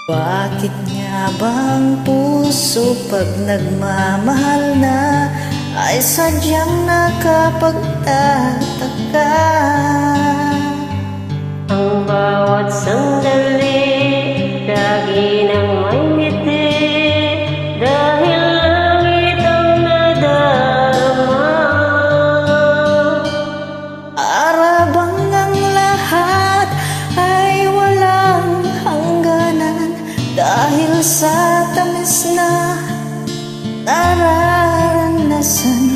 Bakit nga bang puso pag nagmamahal na ay sadyang nakapagtataka? Ang bawat sandali lagi nang may ngiti dahil langit ang nadarama. Para bang ang lahat ay walang hangganan dahil sa tamis na nararanasan.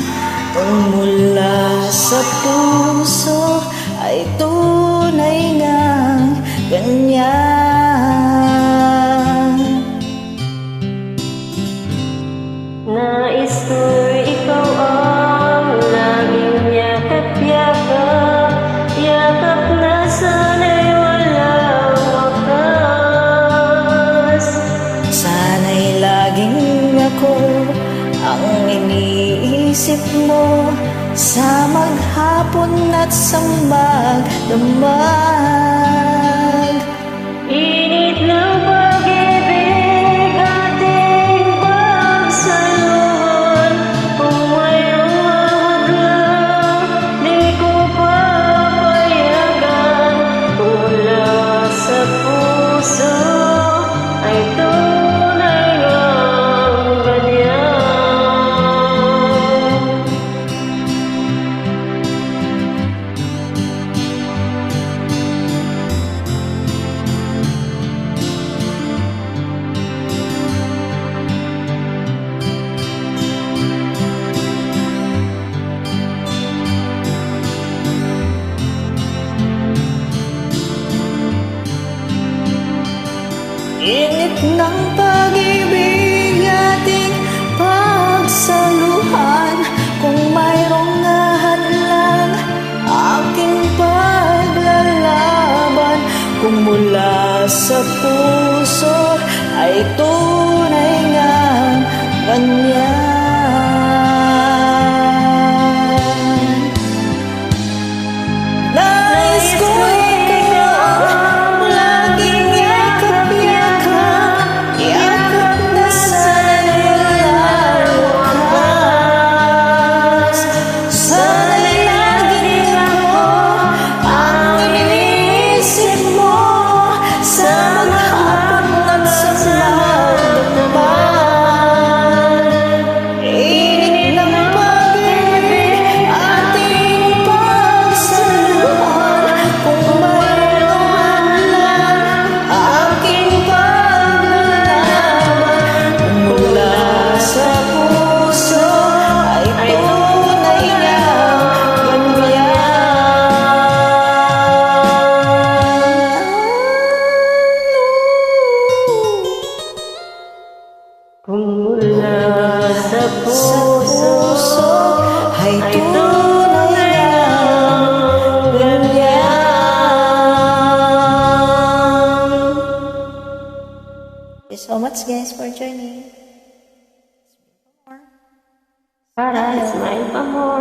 Kung mula sa puso ay tunay ngang ganyan. Nais ko'y ikaw ang laging yakap-yakap, yakap na sana'y walang wakas. Sana'y laging ako ang iniisip mo sa maghapon at sa magdamag. Init ng pag-ibig ating pagsaluhan. Kung mayroong mahadlang, di ko papayagan. Kung mula sa puso ay tunay ngang ganyan. Init ng pag-ibig ating pagsaluhan. Kung mayroong hadlang aking paglalaban. Kung mula sa puso ay tunay ngang ganyan. Nais ko ikaw laging yakap-yakap, yakap na sana'y walang wakas. Sana'y laging ako ang iniisip mo sa maghapon at sa magdamag. Init ng pag-ibig ating pagsaluhan. Kung mayroong hadlang aking paglalaban. Mula sa puso ay tunay ngang ganyan. Kung mula sa Sa puso puso ay ay tunay ngang ganyan. Thank you so much guys for joining. para smile pa more.